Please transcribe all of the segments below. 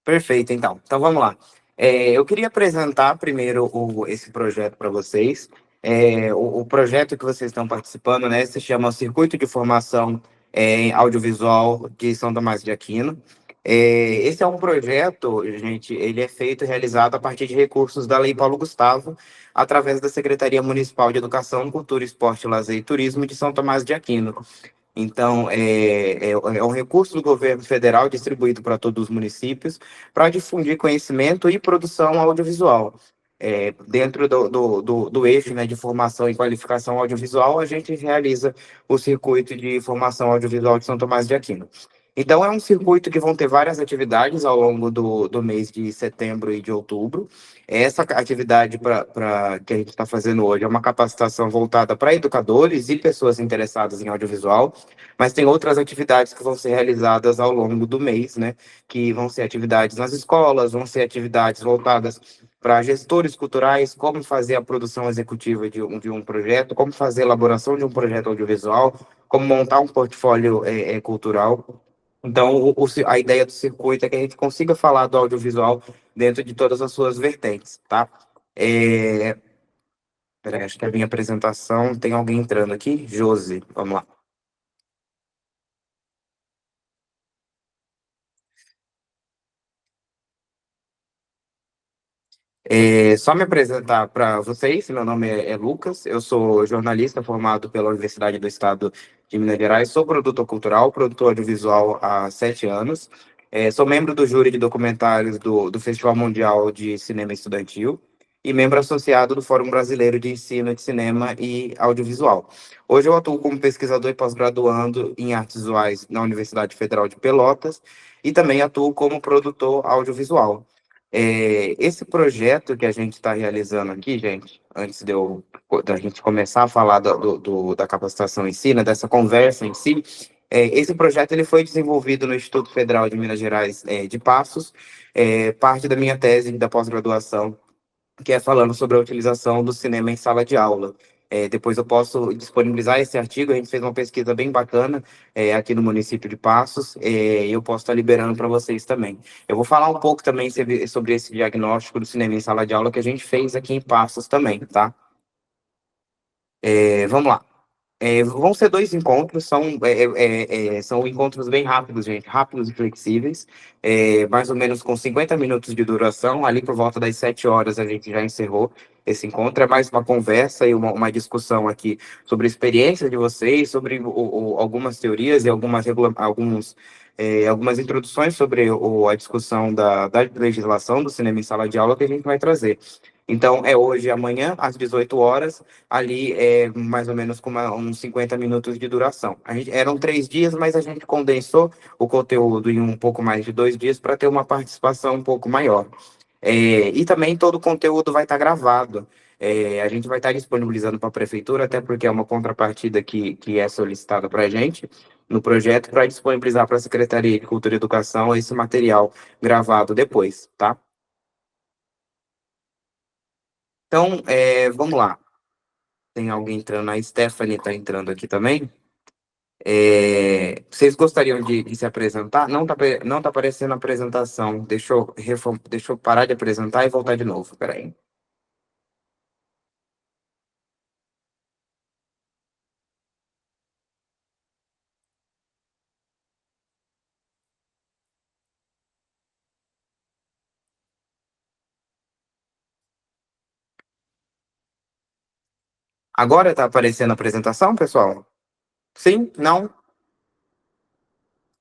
Perfeito, então. Então vamos lá. Eu queria apresentar primeiro esse projeto para vocês. O projeto que vocês estão participando, né, se chama Circuito de Formação em Audiovisual de São Tomás de Aquino. Esse é um projeto, gente, ele é feito e realizado a partir de recursos da Lei Paulo Gustavo, através da Secretaria Municipal de Educação, Cultura, Esporte, Lazer e Turismo de São Tomás de Aquino. Então, é um recurso do governo federal distribuído para todos os municípios para difundir conhecimento e produção audiovisual. Dentro do eixo, né, de formação e qualificação audiovisual, a gente realiza o circuito de formação audiovisual de São Tomás de Aquino. Então, é um circuito que vão ter várias atividades ao longo do mês de setembro e de outubro. Essa atividade que a gente está fazendo hoje é uma capacitação voltada para educadores e pessoas interessadas em audiovisual, mas tem outras atividades que vão ser realizadas ao longo do mês, né? Que vão ser atividades nas escolas, vão ser atividades voltadas para gestores culturais, como fazer a produção executiva de um projeto, como fazer a elaboração de um projeto audiovisual, como montar um portfólio cultural. Então, a ideia do circuito é que a gente consiga falar do audiovisual dentro de todas as suas vertentes, tá? É... Peraí, acho que a minha apresentação tem alguém entrando aqui. Josi, vamos lá. Só me apresentar para vocês, meu nome é Lucas, eu sou jornalista formado pela Universidade do Estado de Minas Gerais, sou produtor cultural, produtor audiovisual há 7 anos, sou membro do júri de documentários do Festival Mundial de Cinema Estudantil e membro associado do Fórum Brasileiro de Ensino de Cinema e Audiovisual. Hoje eu atuo como pesquisador e pós-graduando em artes visuais na Universidade Federal de Pelotas e também atuo como produtor audiovisual. Esse projeto que a gente está realizando aqui, gente, antes da gente começar a falar da capacitação em si, né, dessa conversa em si, esse projeto ele foi desenvolvido no Instituto Federal de Minas Gerais, de Passos, parte da minha tese da pós-graduação que é falando sobre a utilização do cinema em sala de aula. Depois eu posso disponibilizar esse artigo, a gente fez uma pesquisa bem bacana aqui no município de Passos, e eu posso estar liberando para vocês também. Eu vou falar um pouco também sobre esse diagnóstico do cinema em sala de aula que a gente fez aqui em Passos também, tá? Vamos lá. Vão ser dois encontros, são encontros bem rápidos, gente, rápidos e flexíveis, mais ou menos com 50 minutos de duração, ali por volta das 7 horas a gente já encerrou esse encontro, é mais uma conversa e uma discussão aqui sobre a experiência de vocês, sobre algumas teorias e algumas introduções sobre a discussão da legislação do cinema em sala de aula que a gente vai trazer. Então, é hoje e amanhã, às 18 horas, ali mais ou menos com uns 50 minutos de duração. Eram 3 dias, mas a gente condensou o conteúdo em um pouco mais de 2 dias para ter uma participação um pouco maior. E também todo o conteúdo vai estar gravado. A gente vai estar disponibilizando para a prefeitura, até porque é uma contrapartida que é solicitada para a gente no projeto, para disponibilizar para a Secretaria de Cultura e Educação esse material gravado depois, tá? Então, vamos lá. Tem alguém entrando, a Stephanie está entrando aqui também. Vocês gostariam de se apresentar? Não tá aparecendo a apresentação. Deixa eu parar de apresentar e voltar de novo. Peraí. Agora está aparecendo a apresentação, pessoal? Sim? Não?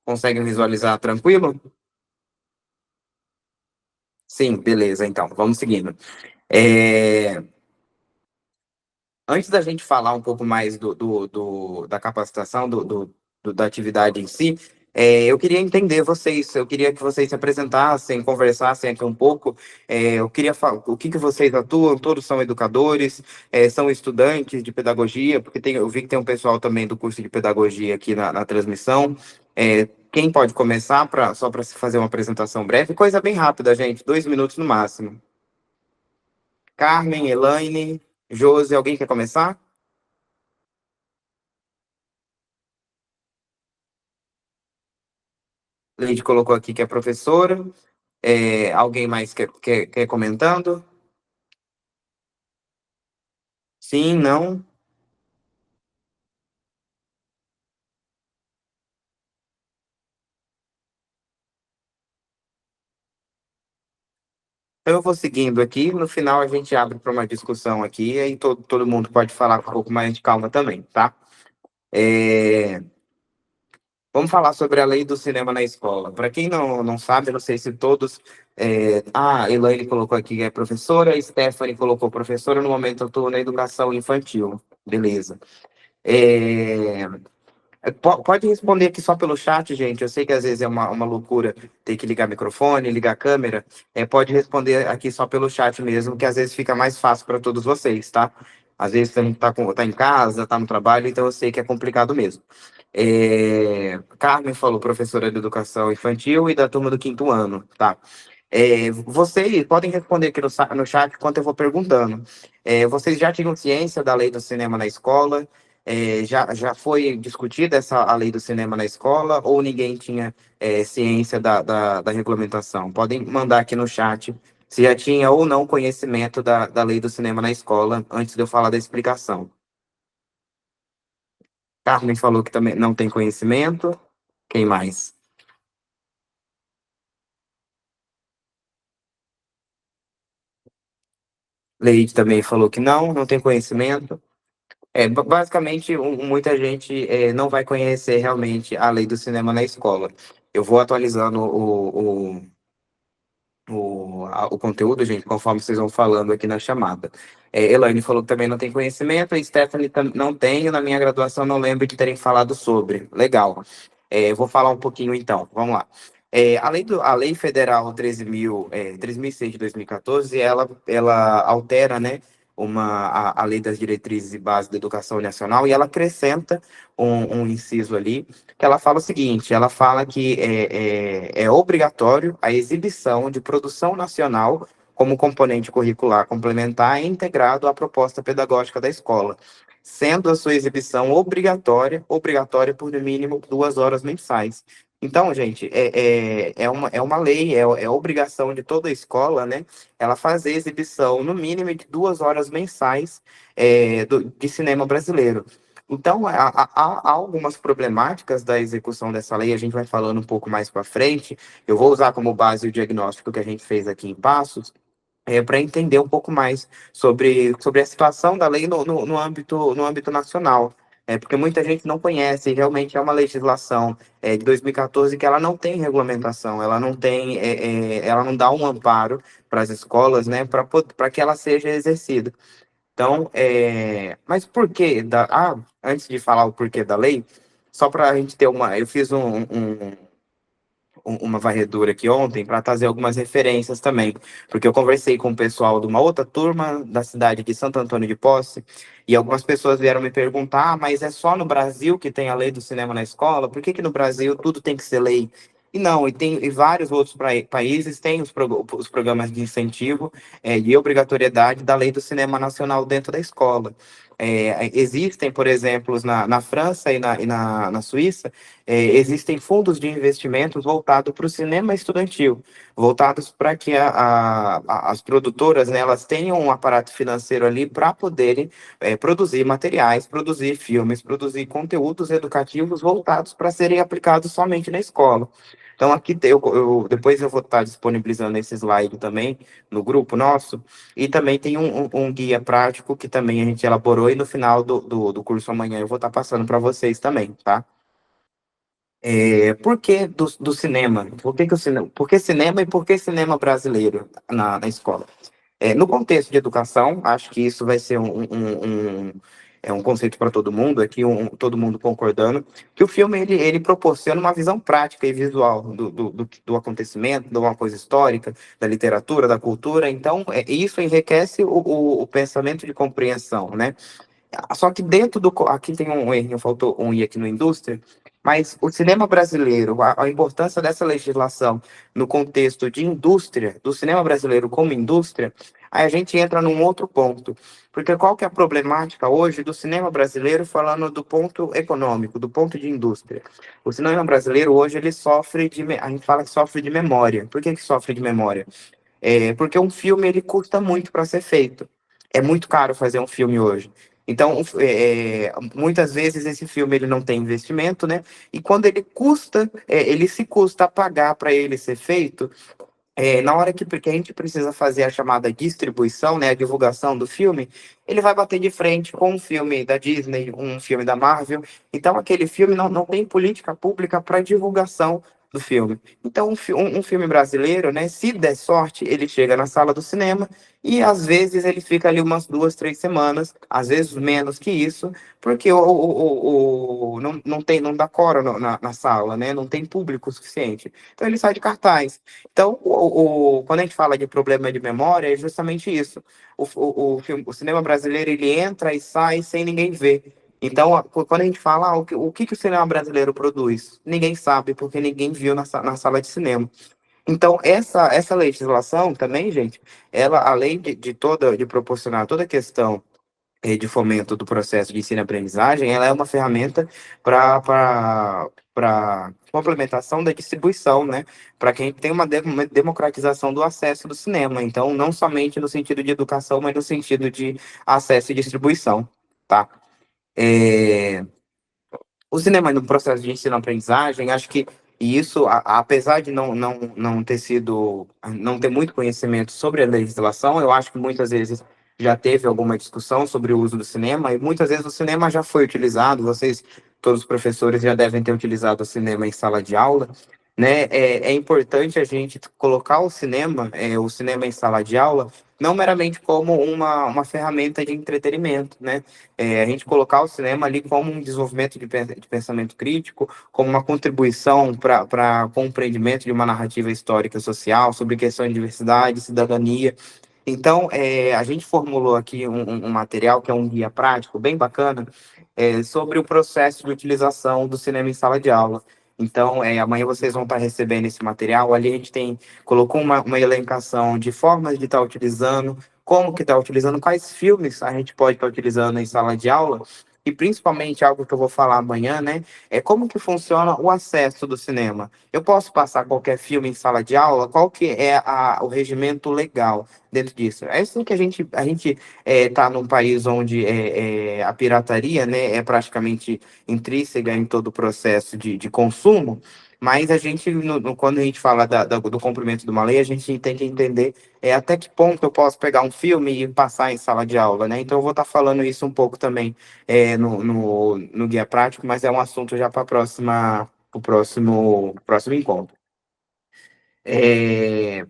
Conseguem visualizar tranquilo? Sim, beleza. Então, vamos seguindo. É, Antes da gente falar um pouco mais da capacitação, da atividade em si, eu queria entender vocês, eu queria que vocês se apresentassem, conversassem aqui um pouco. Eu queria falar o que vocês atuam, todos são educadores, são estudantes de pedagogia, porque eu vi que tem um pessoal também do curso de pedagogia aqui na transmissão. Quem pode começar, só para se fazer uma apresentação breve? Coisa bem rápida, gente, 2 minutos no máximo. Carmen, Elaine, Josi, alguém quer começar? Leide colocou aqui que é professora. Alguém mais quer comentando? Sim, não? Então eu vou seguindo aqui, no final a gente abre para uma discussão aqui, e aí todo mundo pode falar com um pouco mais de calma também, tá? É, Vamos falar sobre a lei do cinema na escola. Para quem não sabe, eu não sei se todos. A Elaine colocou aqui que é professora, a Stephanie colocou professora, no momento eu estou na educação infantil. Beleza. É, Pode responder aqui só pelo chat, gente. Eu sei que às vezes é uma loucura ter que ligar microfone, ligar câmera. Pode responder aqui só pelo chat mesmo, que às vezes fica mais fácil para todos vocês, tá? Às vezes você não tá em casa, tá no trabalho, então eu sei que é complicado mesmo. Carmen falou, professora de educação infantil e da turma do quinto ano, tá? Vocês podem responder aqui no chat enquanto eu vou perguntando. Vocês já tinham ciência da lei do cinema na escola? Já foi discutida a lei do cinema na escola ou ninguém tinha ciência da regulamentação? Podem mandar aqui no chat se já tinha ou não conhecimento da lei do cinema na escola antes de eu falar da explicação. Carmen falou que também não tem conhecimento. Quem mais? Leite também falou que não tem conhecimento. Basicamente, muita gente não vai conhecer realmente a lei do cinema na escola. Eu vou atualizando o conteúdo, gente, conforme vocês vão falando aqui na chamada. Elaine falou que também não tem conhecimento, e Stephanie não tem, na minha graduação não lembro de terem falado sobre. Legal. Vou falar um pouquinho então, vamos lá. A lei federal 13.006 de 2014, ela altera, né, a lei das diretrizes e bases da educação nacional, e ela acrescenta um inciso ali, que ela fala o seguinte, ela fala que é obrigatório a exibição de produção nacional como componente curricular complementar e integrado à proposta pedagógica da escola, sendo a sua exibição obrigatória por no mínimo 2 horas mensais. Então, gente, é uma lei, é obrigação de toda a escola, né? Ela fazer exibição no mínimo de 2 horas mensais de cinema brasileiro. Então, há algumas problemáticas da execução dessa lei, a gente vai falando um pouco mais para frente. Eu vou usar como base o diagnóstico que a gente fez aqui em Passos, para entender um pouco mais sobre a situação da lei no âmbito nacional. Porque muita gente não conhece, e realmente é uma legislação de 2014 que ela não tem regulamentação, ela não dá um amparo para as escolas, né, para que ela seja exercida. Então, mas por que antes de falar o porquê da lei, só para a gente ter eu fiz uma varredura aqui ontem para trazer algumas referências também, porque eu conversei com o pessoal de uma outra turma da cidade de Santo Antônio de Posse, e algumas pessoas vieram me perguntar, mas é só no Brasil que tem a lei do cinema na escola? Por que que no Brasil tudo tem que ser lei? E não, e vários outros países têm os programas de incentivo e obrigatoriedade da lei do cinema nacional dentro da escola. Existem, por exemplo, na França e na Suíça, existem fundos de investimentos voltados para o cinema estudantil, voltados para que as produtoras, né, elas tenham um aparato financeiro ali para poderem produzir materiais, produzir filmes, produzir conteúdos educativos voltados para serem aplicados somente na escola. Então, aqui depois eu vou estar disponibilizando esse slide também no grupo nosso, e também tem um guia prático que também a gente elaborou, e no final do curso amanhã eu vou estar passando para vocês também, tá? Por que do cinema? Por que cinema e por que cinema brasileiro na escola? No contexto de educação, acho que isso vai ser um conceito para todo mundo, aqui todo mundo concordando, que o filme ele proporciona uma visão prática e visual do acontecimento, de uma coisa histórica, da literatura, da cultura. Então, isso enriquece o pensamento de compreensão, né? Só que aqui tem um erro, faltou um i aqui no indústria, Mas o cinema brasileiro, a importância dessa legislação no contexto de indústria, do cinema brasileiro como indústria, aí a gente entra num outro ponto. Porque qual que é a problemática hoje do cinema brasileiro falando do ponto econômico, do ponto de indústria? O cinema brasileiro hoje ele sofre a gente fala que sofre de memória. Por que que sofre de memória? Porque um filme ele custa muito para ser feito. É muito caro fazer um filme hoje. Então, muitas vezes esse filme ele não tem investimento, né? E quando ele custa, ele se custa a pagar para ele ser feito, na hora que a gente precisa fazer a chamada distribuição, né, a divulgação do filme, ele vai bater de frente com um filme da Disney, um filme da Marvel. Então, aquele filme não tem política pública para divulgação do filme. Então, um filme brasileiro, né, se der sorte, ele chega na sala do cinema e às vezes ele fica ali umas 2, 3 semanas, às vezes menos que isso, porque não dá cora na sala, né? Não tem público suficiente. Então ele sai de cartaz. Então, quando a gente fala de problema de memória, é justamente isso. O cinema brasileiro ele entra e sai sem ninguém ver. Então, quando a gente fala o que o cinema brasileiro produz, ninguém sabe, porque ninguém viu na sala de cinema. Então, essa legislação também, gente, ela, além de proporcionar toda a questão de fomento do processo de ensino-aprendizagem, ela é uma ferramenta para complementação da distribuição, né? Para que a gente tenha uma democratização do acesso do cinema. Então, não somente no sentido de educação, mas no sentido de acesso e distribuição, tá? É, o cinema no processo de ensino-aprendizagem, acho que isso, apesar de não ter sido, não ter muito conhecimento sobre a legislação, eu acho que muitas vezes já teve alguma discussão sobre o uso do cinema, e muitas vezes o cinema já foi utilizado, vocês, todos os professores já devem ter utilizado o cinema em sala de aula, né? É importante a gente colocar o cinema em sala de aula, não meramente como uma ferramenta de entretenimento, né? A gente colocar o cinema ali como um desenvolvimento de pensamento crítico, como uma contribuição para compreendimento de uma narrativa histórica e social sobre questões de diversidade, cidadania. Então, a gente formulou aqui um material que é um guia prático bem bacana, sobre o processo de utilização do cinema em sala de aula. Então, amanhã vocês vão estar recebendo esse material. Ali a gente colocou uma elencação de formas de estar utilizando, como que está utilizando, quais filmes a gente pode estar utilizando em sala de aula, e principalmente algo que eu vou falar amanhã, né? É como que funciona o acesso do cinema. Eu posso passar qualquer filme em sala de aula? Qual que é o regimento legal dentro disso? É assim que a gente está num país onde a pirataria, né, é praticamente intrínseca em todo o processo de consumo, mas a gente, quando a gente fala do cumprimento de uma lei, a gente tem que entender até que ponto eu posso pegar um filme e passar em sala de aula, né? Então eu vou estar falando isso um pouco também no guia prático, mas é um assunto já para o próximo encontro. É,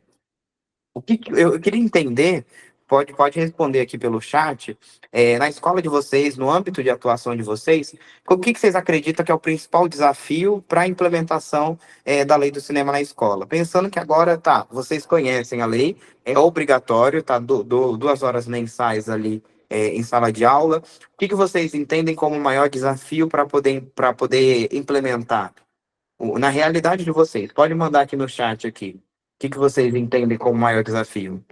eu queria entender, pode responder aqui pelo chat, na escola de vocês, no âmbito de atuação de vocês, o que vocês acreditam que é o principal desafio para a implementação da lei do cinema na escola? Pensando que agora, tá, vocês conhecem a lei, é obrigatório, tá, 2 horas mensais ali em sala de aula. O que vocês entendem como o maior desafio para poder implementar? Na realidade de vocês, pode mandar aqui no chat aqui. O que vocês entendem como maior desafio?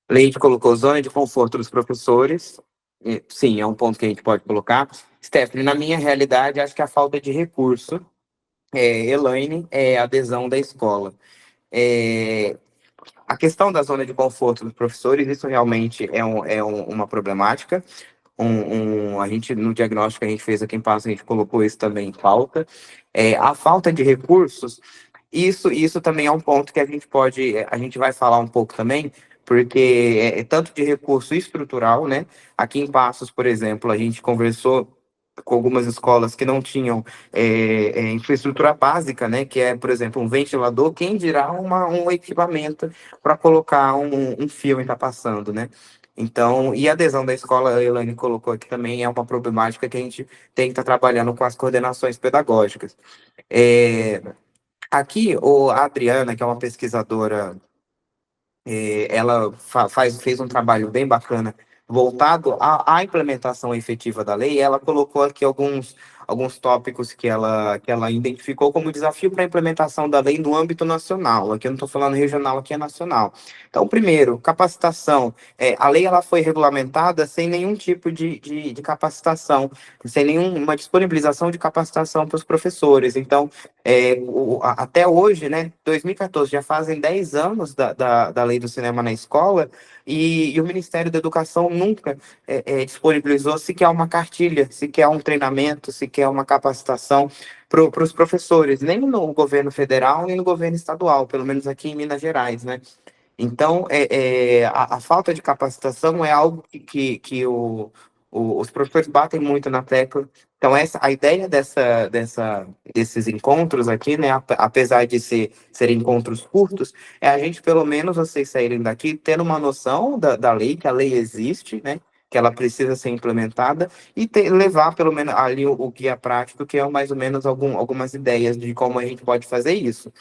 Leite colocou zona de conforto dos professores. Sim, é um ponto que a gente pode colocar. Stephanie, na minha realidade, acho que a falta de recurso. Elaine, é a adesão da escola. É, a questão da zona de conforto dos professores, isso realmente uma problemática. A gente, no diagnóstico que a gente fez aqui em Passo, a gente colocou isso também em pauta. A falta de recursos, isso também é um ponto que a gente vai falar um pouco também, porque tanto de recurso estrutural, né? Aqui em Passos, por exemplo, a gente conversou com algumas escolas que não tinham infraestrutura básica, né? Que é, por exemplo, um ventilador, quem dirá um equipamento para colocar um filme está passando, né? Então, e a adesão da escola, a Elaine colocou aqui também, é uma problemática que a gente tem que estar trabalhando com as coordenações pedagógicas. É, aqui, a Adriana, que é uma pesquisadora, ela fez um trabalho bem bacana voltado à implementação efetiva da lei. Ela colocou aqui alguns tópicos que ela identificou como desafio para a implementação da lei no âmbito nacional. Aqui eu não estou falando regional, aqui é nacional. Então, primeiro, capacitação. A lei ela foi regulamentada sem nenhum tipo de capacitação, sem nenhuma disponibilização de capacitação para os professores. Então, até hoje, né, 2014, já fazem 10 anos da lei do cinema na escola, e o Ministério da Educação nunca disponibilizou sequer uma cartilha, sequer um treinamento, sequer uma capacitação para os professores, nem no governo federal, nem no governo estadual, pelo menos aqui em Minas Gerais, né? Então, a falta de capacitação é algo os professores batem muito na tecla. Então, a ideia desses encontros aqui, né, apesar de serem encontros curtos, é a gente, pelo menos, vocês saírem daqui tendo uma noção da lei, que a lei existe, né, que ela precisa ser implementada, e levar, pelo menos, ali o guia prático, que é mais ou menos algumas ideias de como a gente pode fazer isso.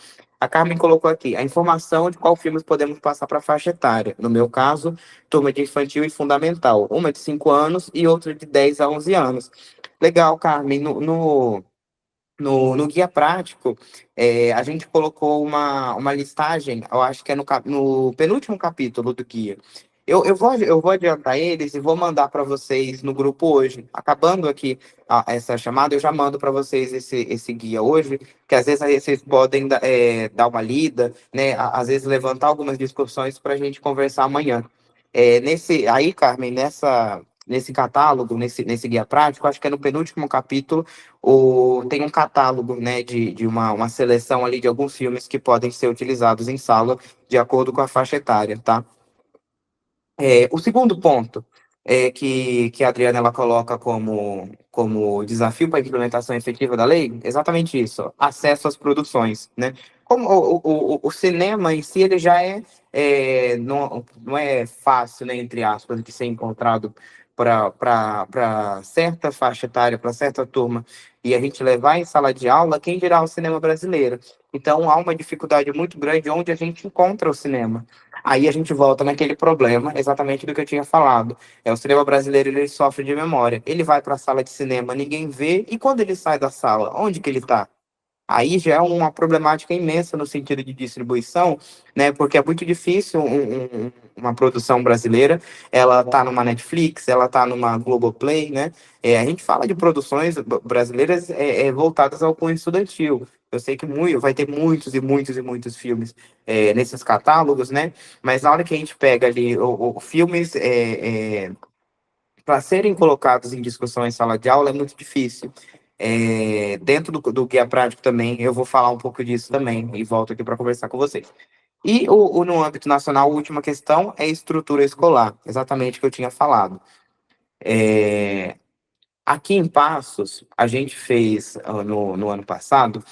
A Carmen colocou aqui a informação de qual filmes podemos passar para a faixa etária. No meu caso, turma de infantil e fundamental. Uma de 5 anos e outra de 10 a 11 anos. Legal, Carmen. No guia prático, a gente colocou uma listagem, eu acho que é no penúltimo capítulo do guia. Eu vou adiantar eles e vou mandar para vocês no grupo hoje. Acabando aqui essa chamada, eu já mando para vocês esse guia hoje, que às vezes aí vocês podem dar uma lida, né? Às vezes levantar algumas discussões para a gente conversar amanhã. Aí, Carmen, nesse catálogo, nesse guia prático, acho que é no penúltimo capítulo, tem um catálogo, né, de uma seleção ali de alguns filmes que podem ser utilizados em sala de acordo com a faixa etária, tá? O segundo ponto que a Adriana ela coloca como desafio para a implementação efetiva da lei, exatamente isso, acesso às produções, né? Como o cinema em si, ele já não é fácil, né, entre aspas, de ser encontrado para certa faixa etária, para certa turma, e a gente levar em sala de aula, quem dirá o cinema brasileiro? Então, há uma dificuldade muito grande onde a gente encontra o cinema. Aí a gente volta naquele problema, exatamente do que eu tinha falado. O cinema brasileiro, ele sofre de memória. Ele vai para a sala de cinema, ninguém vê, e quando ele sai da sala, onde que ele está? Aí já é uma problemática imensa no sentido de distribuição, né? Porque é muito difícil uma produção brasileira, ela tá numa Netflix, ela tá numa Globoplay, né? A gente fala de produções brasileiras voltadas ao cunho estudantil. Eu sei que vai ter muitos e muitos e muitos filmes nesses catálogos, né? Mas na hora que a gente pega ali filmes para serem colocados em discussão em sala de aula é muito difícil. Dentro do guia prático também, eu vou falar um pouco disso também e volto aqui para conversar com vocês. E no âmbito nacional, a última questão é estrutura escolar, exatamente o que eu tinha falado. Aqui em Passos, a gente fez no ano passado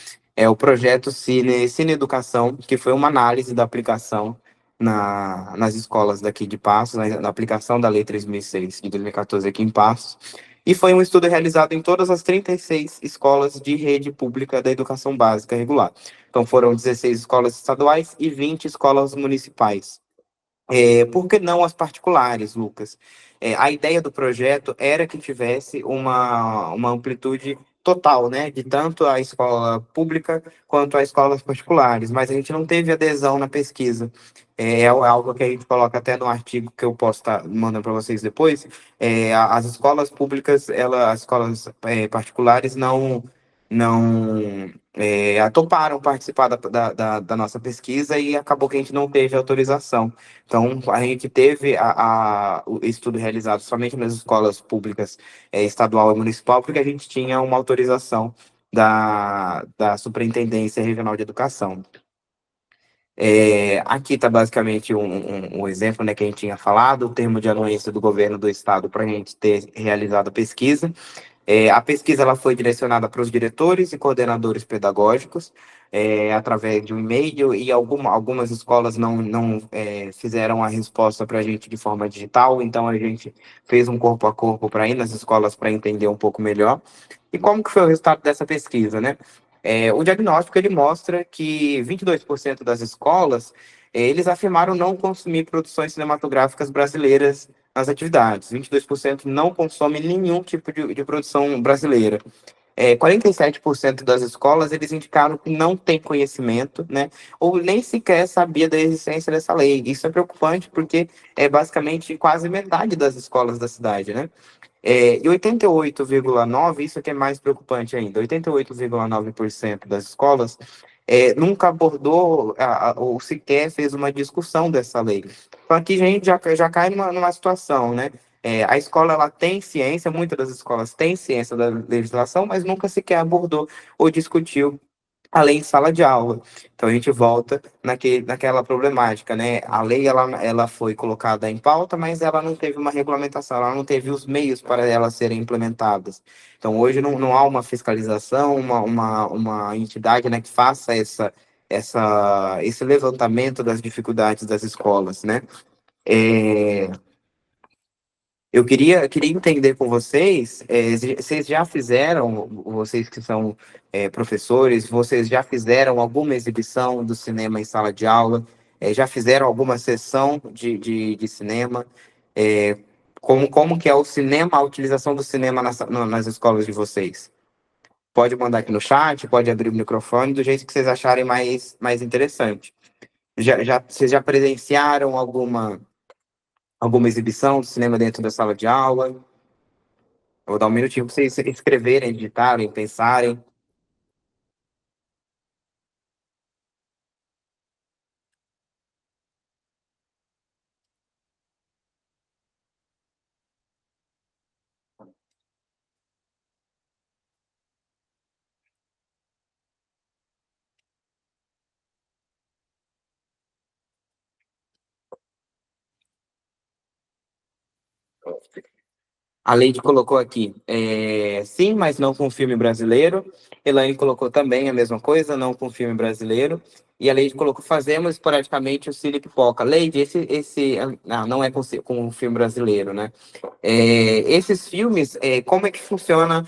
o projeto Cine Educação, que foi uma análise da aplicação nas escolas daqui de Passos, na aplicação da Lei 3.006 de 2014 aqui em Passos. E foi um estudo realizado em todas as 36 escolas de rede pública da educação básica regular. Então, foram 16 escolas estaduais e 20 escolas municipais. Por que não as particulares, Lucas? A ideia do projeto era que tivesse uma amplitude total, né, de tanto a escola pública quanto as escolas particulares, mas a gente não teve adesão na pesquisa. É algo que a gente coloca até no artigo que eu posso estar mandando para vocês depois. As escolas públicas, as escolas particulares não toparam participar da nossa pesquisa e acabou que a gente não teve autorização. Então, a gente teve o estudo realizado somente nas escolas públicas estadual e municipal, porque a gente tinha uma autorização da Superintendência Regional de Educação. Aqui está basicamente um exemplo, né, que a gente tinha falado, o termo de anuência do governo do estado para a gente ter realizado a pesquisa. A pesquisa ela foi direcionada para os diretores e coordenadores pedagógicos, através de um e-mail, e algumas escolas não fizeram a resposta para a gente de forma digital, então a gente fez um corpo a corpo para ir nas escolas para entender um pouco melhor. E como que foi o resultado dessa pesquisa, né? O diagnóstico ele mostra que 22% das escolas eles afirmaram não consumir produções cinematográficas brasileiras nas atividades. 22% não consomem nenhum tipo de produção brasileira. 47% das escolas eles indicaram que não tem conhecimento, né, ou nem sequer sabia da existência dessa lei. Isso é preocupante porque é basicamente quase metade das escolas da cidade, né? E 88,9%, isso aqui é mais preocupante ainda, 88,9% das escolas nunca abordou ou sequer fez uma discussão dessa lei. Então aqui a gente já cai numa situação, né? A escola ela tem ciência, muitas das escolas têm ciência da legislação, mas nunca sequer abordou ou discutiu a lei em sala de aula. Então a gente volta naquela problemática, né? A lei ela foi colocada em pauta, mas ela não teve uma regulamentação, ela não teve os meios para elas serem implementadas. Então hoje não há uma fiscalização, uma entidade, né, que faça esse levantamento das dificuldades das escolas, né? É, eu queria entender com vocês, vocês já fizeram, vocês que são professores, vocês já fizeram alguma exibição do cinema em sala de aula? Já fizeram alguma sessão de cinema? É, como que é o cinema, a utilização do cinema nas escolas de vocês? Pode mandar aqui no chat, pode abrir o microfone do jeito que vocês acharem mais interessante. Vocês já presenciaram alguma exibição do cinema dentro da sala de aula? Eu vou dar um minutinho para vocês escreverem, digitarem, pensarem. A Leide colocou aqui, sim, mas não com filme brasileiro. Elaine colocou também a mesma coisa, não com filme brasileiro. E a Leide colocou, fazemos esporadicamente o Cine Pipoca. Leide, não é com o filme brasileiro, né? Esses filmes, como é que funciona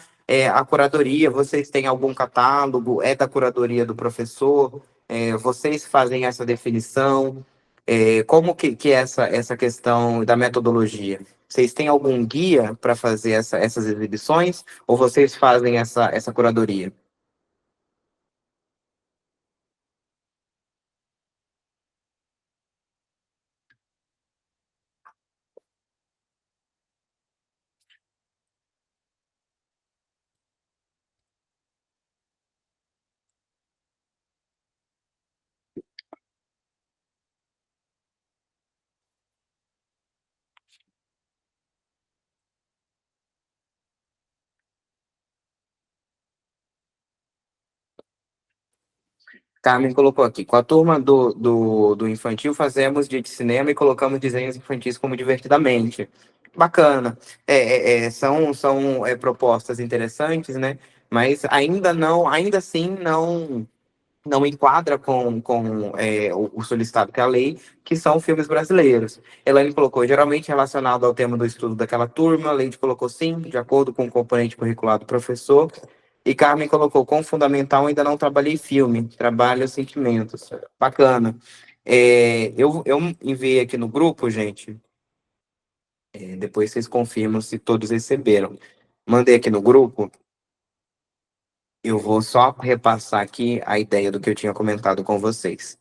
a curadoria? Vocês têm algum catálogo? É da curadoria do professor? Vocês fazem essa definição? Como que é essa questão da metodologia? Vocês têm algum guia para fazer essas exibições ou vocês fazem essa curadoria? Carmen colocou aqui, com a turma do infantil fazemos dia de cinema e colocamos desenhos infantis como divertidamente. Bacana. São propostas interessantes, né? Mas ainda assim não enquadra com o solicitado que é a lei, que são filmes brasileiros. Elaine colocou, geralmente relacionado ao tema do estudo daquela turma, a Leide colocou sim, de acordo com o componente curricular do professor, e Carmen colocou, com fundamental ainda não trabalhei filme, trabalho sentimentos. Bacana. Eu enviei aqui no grupo, gente, depois vocês confirmam se todos receberam. Mandei aqui no grupo, eu vou só repassar aqui a ideia do que eu tinha comentado com vocês.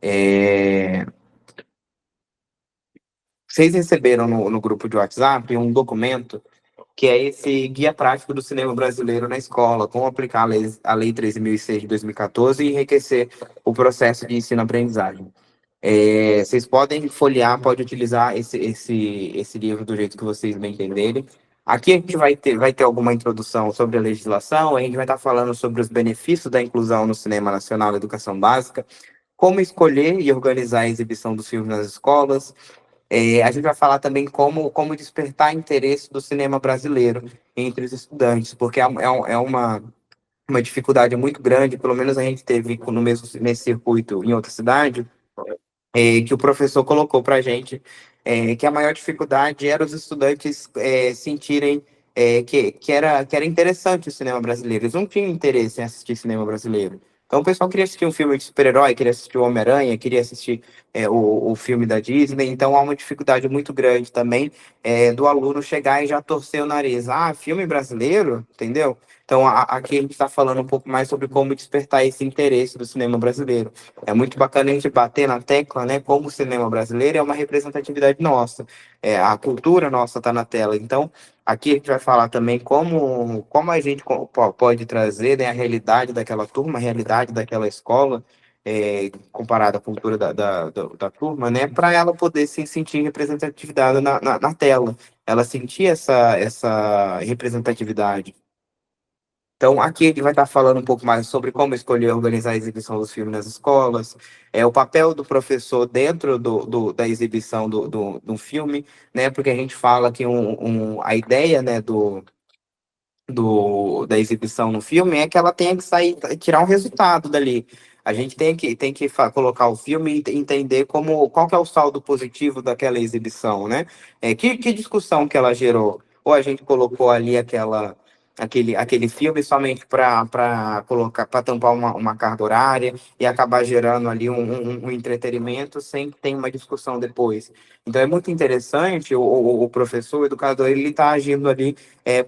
É, Vocês receberam no grupo de WhatsApp um documento que é esse guia prático do cinema brasileiro na escola, como aplicar a lei 13.006 de 2014 e enriquecer o processo de ensino-aprendizagem. Vocês podem folhear, pode utilizar esse livro do jeito que vocês bem entenderem. Aqui a gente vai ter alguma introdução sobre a legislação, a gente vai estar falando sobre os benefícios da inclusão no cinema nacional e educação básica, como escolher e organizar a exibição dos filmes nas escolas, a gente vai falar também como despertar interesse do cinema brasileiro. entre os estudantes, porque é uma dificuldade muito grande, pelo menos a gente teve no mesmo nesse circuito em outra cidade, que o professor colocou para a gente, que a maior dificuldade era os estudantes sentirem que era interessante o cinema brasileiro. Eles não tinham interesse em assistir cinema brasileiro. Então o pessoal queria assistir um filme de super-herói, queria assistir o Homem-Aranha, queria assistir o filme da Disney. Então há uma dificuldade muito grande também do aluno chegar e já torcer o nariz. Ah, filme brasileiro? Entendeu? Então aqui a gente está falando um pouco mais sobre como despertar esse interesse do cinema brasileiro. É muito bacana a gente bater na tecla, né? Como o cinema brasileiro é uma representatividade nossa. A cultura nossa está na tela. Então, aqui a gente vai falar também como a gente pode trazer, né, a realidade daquela turma, a realidade daquela escola, comparada à cultura da turma, né? Para ela poder se sentir representatividade na tela. Ela sentir essa representatividade. Então, aqui ele vai estar falando um pouco mais sobre como escolher e organizar a exibição dos filmes nas escolas, o papel do professor dentro da exibição do filme, né? Porque a gente fala que a ideia, né, da exibição no filme é que ela tenha que sair, tirar um resultado dali. A gente tem que colocar o filme e entender qual que é o saldo positivo daquela exibição, né? Que discussão que ela gerou? Ou a gente colocou ali aquele filme somente para colocar, para tampar uma carga horária e acabar gerando ali um entretenimento sem que tenha uma discussão depois. Então é muito interessante o professor, o educador, ele está agindo ali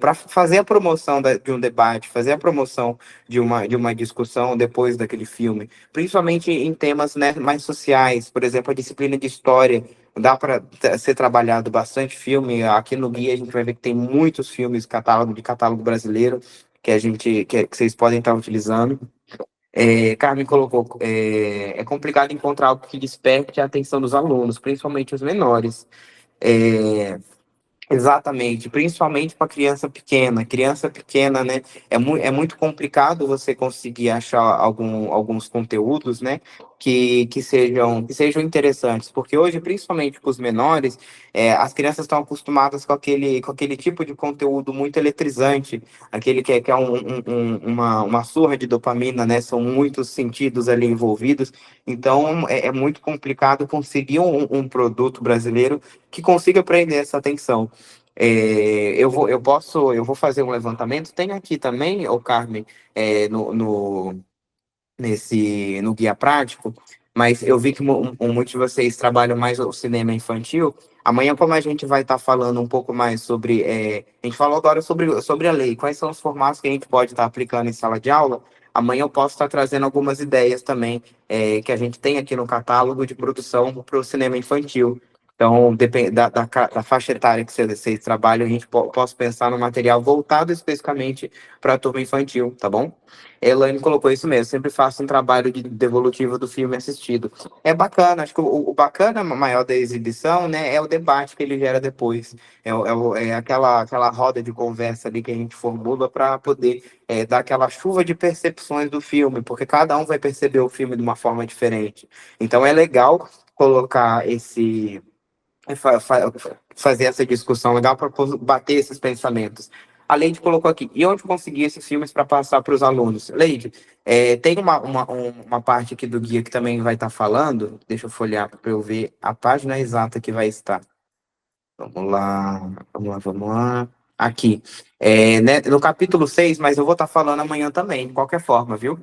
para fazer a promoção de um debate, fazer a promoção de uma discussão depois daquele filme, principalmente em temas, né, mais sociais, por exemplo, a disciplina de história. Dá para ser trabalhado bastante filme. Aqui no guia a gente vai ver que tem muitos filmes de catálogo brasileiro que vocês podem estar utilizando. Carmen colocou, é complicado encontrar algo que desperte a atenção dos alunos, principalmente os menores. É, Exatamente, principalmente para criança pequena. Criança pequena, né? É muito complicado você conseguir achar alguns conteúdos, né? Que sejam interessantes, porque hoje, principalmente para os menores, as crianças estão acostumadas com aquele tipo de conteúdo muito eletrizante, aquele que é uma surra de dopamina, né? São muitos sentidos ali envolvidos, então é muito complicado conseguir um produto brasileiro que consiga prender essa atenção. Eu vou fazer um levantamento. Tem aqui também, o Carmen, no guia prático, mas eu vi que muitos de vocês trabalham mais o cinema infantil. Amanhã, como a gente vai estar falando um pouco mais sobre. A gente falou agora sobre a lei, quais são os formatos que a gente pode estar aplicando em sala de aula. Amanhã eu posso estar trazendo algumas ideias também, que a gente tem aqui no catálogo de produção para o cinema infantil. Então, depende da faixa etária que vocês trabalham, a gente posso pensar no material voltado especificamente para a turma infantil, tá bom? Elaine colocou isso mesmo, sempre faço um trabalho de devolutivo do filme assistido. É bacana, acho que o bacana maior da exibição, né, é o debate que ele gera depois. É aquela roda de conversa ali que a gente formula para poder dar aquela chuva de percepções do filme, porque cada um vai perceber o filme de uma forma diferente. Então é legal colocar fazer essa discussão legal para bater esses pensamentos. A Leide colocou aqui, e onde conseguir esses filmes para passar para os alunos? Leide, tem uma parte aqui do guia que também vai estar falando, deixa eu folhear para eu ver a página exata que vai estar. Vamos lá, vamos lá, vamos lá. Aqui, né, no capítulo 6, mas eu vou estar falando amanhã também, de qualquer forma, viu?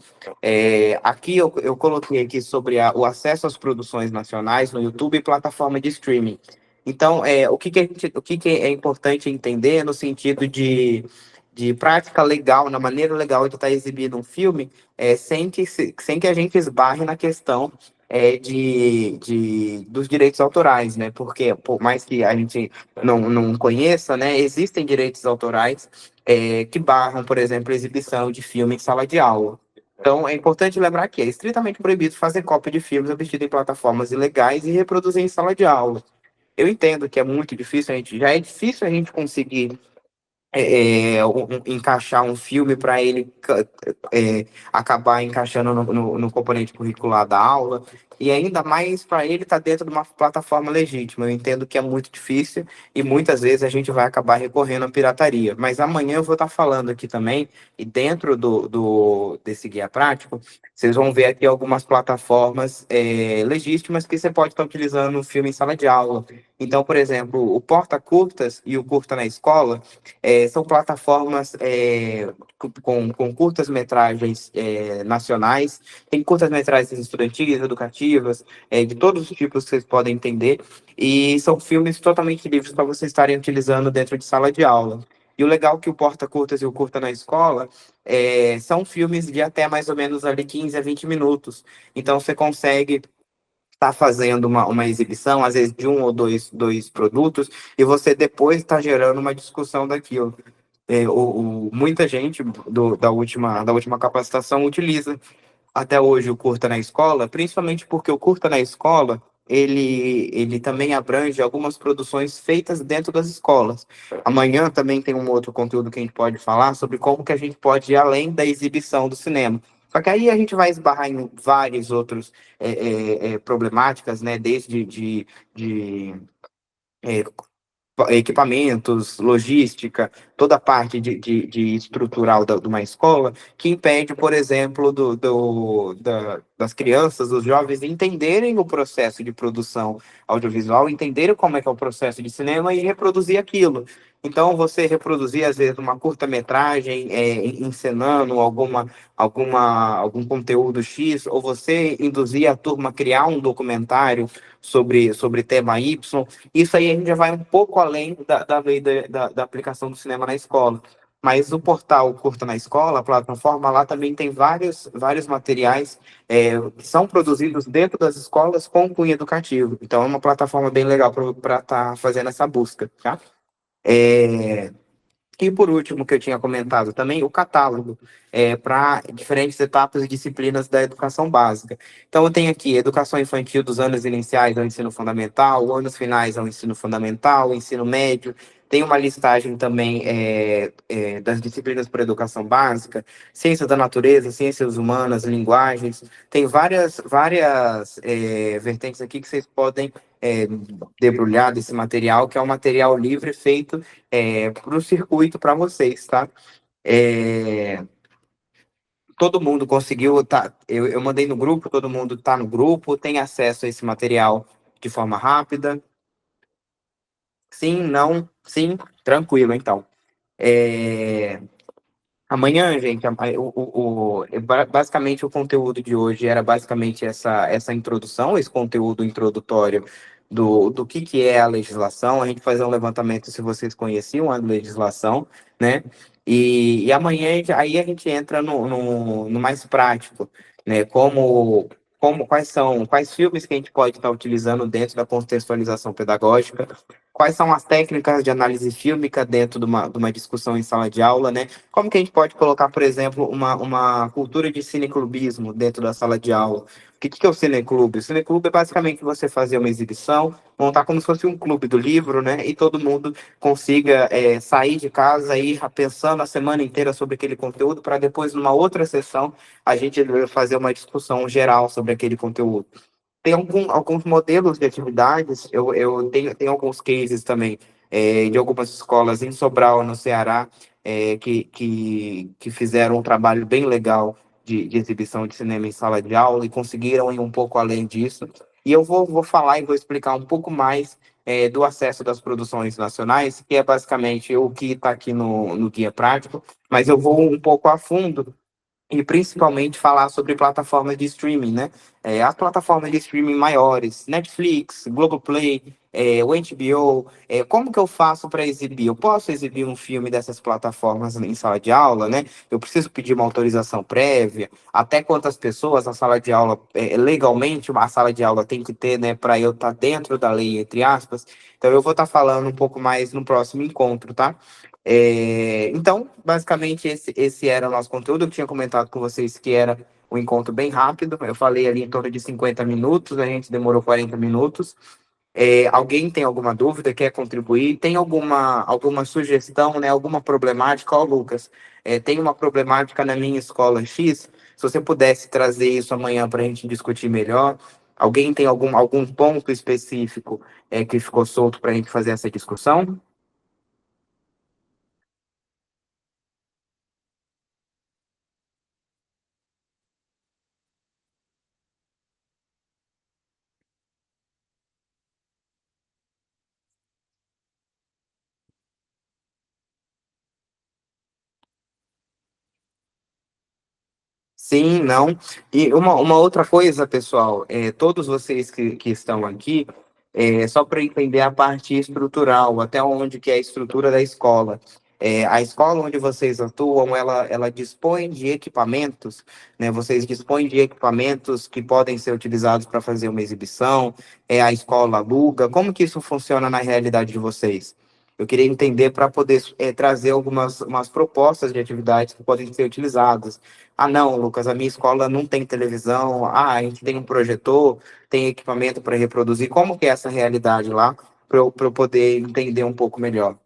Aqui eu coloquei aqui sobre o acesso às produções nacionais no YouTube e plataforma de streaming. Então, o que que é importante entender no sentido de prática legal, na maneira legal de estar exibindo um filme, sem que a gente esbarre na questão dos direitos autorais, né? Porque, por mais que a gente não conheça, né, existem direitos autorais que barram, por exemplo, a exibição de filme em sala de aula. Então, é importante lembrar que é estritamente proibido fazer cópia de filmes obtidos em plataformas ilegais e reproduzir em sala de aula. Eu entendo que é muito difícil, já é difícil a gente conseguir encaixar um filme para ele acabar encaixando no componente curricular da aula, e ainda mais para ele estar dentro de uma plataforma legítima. Eu entendo que é muito difícil e muitas vezes a gente vai acabar recorrendo à pirataria. Mas amanhã eu vou estar falando aqui também, e dentro desse guia prático, vocês vão ver aqui algumas plataformas legítimas que você pode estar utilizando no filme em sala de aula. Então, por exemplo, o Porta Curtas e o Curta na Escola são plataformas com curtas-metragens nacionais, tem curtas-metragens estudantis, educativas, de todos os tipos que vocês podem entender, e são filmes totalmente livres para vocês estarem utilizando dentro de sala de aula. E o legal é que o Porta Curtas e o Curta na Escola são filmes de até mais ou menos ali 15 a 20 minutos. Então você consegue estar fazendo uma exibição, às vezes de um ou dois produtos, e você depois está gerando uma discussão daquilo. Muita gente da última capacitação utiliza até hoje o Curta na Escola, principalmente porque o Curta na Escola ele também abrange algumas produções feitas dentro das escolas. Amanhã também tem um outro conteúdo que a gente pode falar sobre como que a gente pode ir além da exibição do cinema. Só que aí a gente vai esbarrar em vários outros problemáticas, né? Desde de é, equipamentos, logística, toda a parte de estrutural de uma escola, que impede, por exemplo, das crianças, dos jovens entenderem o processo de produção audiovisual, entenderem como é que é o processo de cinema e reproduzir aquilo. Então, você reproduzir, às vezes, uma curta-metragem, encenando algum conteúdo X, ou você induzir a turma a criar um documentário sobre tema Y, isso aí a gente já vai um pouco além da lei da aplicação do cinema na escola. Mas o portal Curta na Escola, a plataforma lá também tem vários materiais que são produzidos dentro das escolas com cunho educativo. Então é uma plataforma bem legal para estar fazendo essa busca, tá? É, e por último, que eu tinha comentado também, o catálogo para diferentes etapas e disciplinas da educação básica. Então, eu tenho aqui educação infantil dos anos iniciais ao ensino fundamental, anos finais ao ensino fundamental, ensino médio. Tem uma listagem também das disciplinas para educação básica, ciências da natureza, ciências humanas, linguagens. Tem várias vertentes aqui que vocês podem debrulhar desse material, que é um material livre feito para o circuito para vocês, tá? É, todo mundo conseguiu, tá? Eu mandei no grupo, todo mundo está no grupo, tem acesso a esse material de forma rápida. Sim, não, sim, tranquilo, então. É, amanhã, gente, basicamente o conteúdo de hoje era basicamente essa introdução, esse conteúdo introdutório do que é a legislação, a gente fazer um levantamento se vocês conheciam a legislação, né? E amanhã aí a gente entra no mais prático, né? Quais filmes que a gente pode estar utilizando dentro da contextualização pedagógica, quais são as técnicas de análise fílmica dentro de uma discussão em sala de aula, né? Como que a gente pode colocar, por exemplo, uma cultura de cineclubismo dentro da sala de aula? O que é o cineclube? O cineclube é basicamente você fazer uma exibição, montar como se fosse um clube do livro, né? E todo mundo consiga sair de casa e ir pensando a semana inteira sobre aquele conteúdo, para depois, numa outra sessão, a gente fazer uma discussão geral sobre aquele conteúdo. Tem alguns modelos de atividades, eu tenho alguns cases também de algumas escolas em Sobral, no Ceará, que fizeram um trabalho bem legal de exibição de cinema em sala de aula e conseguiram ir um pouco além disso. E eu vou falar e vou explicar um pouco mais do acesso das produções nacionais, que é basicamente o que está aqui no guia prático, mas eu vou um pouco a fundo e principalmente falar sobre plataformas de streaming, né? As plataformas de streaming maiores, Netflix, Globoplay, o HBO, como que eu faço para exibir? Eu posso exibir um filme dessas plataformas em sala de aula, né? Eu preciso pedir uma autorização prévia, até quantas pessoas a sala de aula, legalmente, a sala de aula tem que ter, né, para eu estar dentro da lei, entre aspas. Então, eu vou estar falando um pouco mais no próximo encontro, tá? Então, basicamente, esse era o nosso conteúdo. Eu tinha comentado com vocês que era um encontro bem rápido. Eu falei ali em torno de 50 minutos, a gente demorou 40 minutos. Alguém tem alguma dúvida, quer contribuir? Tem alguma sugestão, né? Alguma problemática? Ó, Lucas, tem uma problemática na minha escola X. Se você pudesse trazer isso amanhã para a gente discutir melhor. Alguém tem algum ponto específico que ficou solto para a gente fazer essa discussão? Sim, não. E uma outra coisa, pessoal, todos vocês que estão aqui, só para entender a parte estrutural, até onde que é a estrutura da escola. A escola onde vocês atuam, ela dispõe de equipamentos, né? Vocês dispõem de equipamentos que podem ser utilizados para fazer uma exibição, a escola aluga. Como que isso funciona na realidade de vocês? Eu queria entender para poder trazer umas propostas de atividades que podem ser utilizadas. Ah, não, Lucas, a minha escola não tem televisão. Ah, a gente tem um projetor, tem equipamento para reproduzir. Como que é essa realidade lá, para eu poder entender um pouco melhor?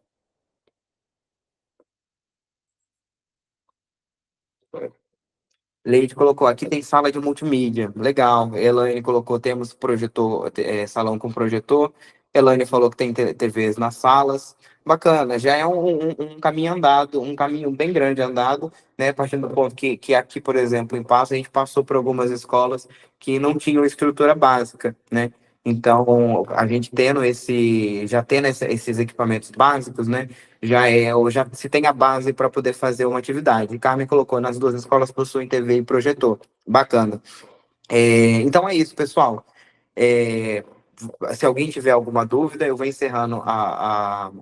Leite colocou, aqui tem sala de multimídia, legal. Elaine colocou, temos projetor, salão com projetor. Elaine falou que tem TVs nas salas. Bacana, já é um caminho andado, um caminho bem grande andado, né? Partindo do ponto que aqui, por exemplo, em Passo, a gente passou por algumas escolas que não tinham estrutura básica, né? Então, a gente já tendo esses equipamentos básicos, né? Já se tem a base para poder fazer uma atividade. E Carmen colocou, nas duas escolas possuem TV e projetor. Bacana. Então é isso, pessoal. É, Se alguém tiver alguma dúvida, eu vou encerrando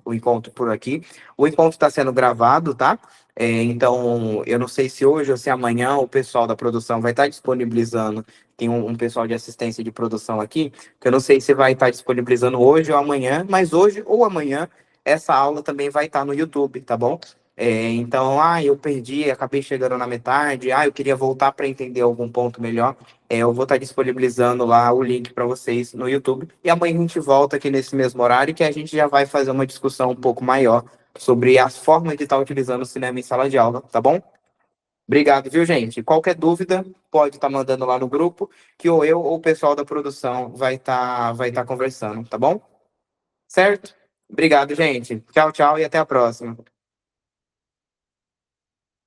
o encontro por aqui. O encontro está sendo gravado, tá? Então, eu não sei se hoje ou se amanhã o pessoal da produção vai estar disponibilizando. Tem um pessoal de assistência de produção aqui, que eu não sei se vai estar disponibilizando hoje ou amanhã, mas hoje ou amanhã essa aula também vai estar no YouTube, tá bom? Então, eu perdi, acabei chegando na metade, eu queria voltar para entender algum ponto melhor. Eu vou estar disponibilizando lá o link para vocês no YouTube. E amanhã a gente volta aqui nesse mesmo horário que a gente já vai fazer uma discussão um pouco maior sobre as formas de estar utilizando o cinema em sala de aula, tá bom? Obrigado, viu, gente? Qualquer dúvida, pode estar mandando lá no grupo, que ou eu ou o pessoal da produção vai estar conversando, tá bom? Certo? Obrigado, gente. Tchau, tchau e até a próxima.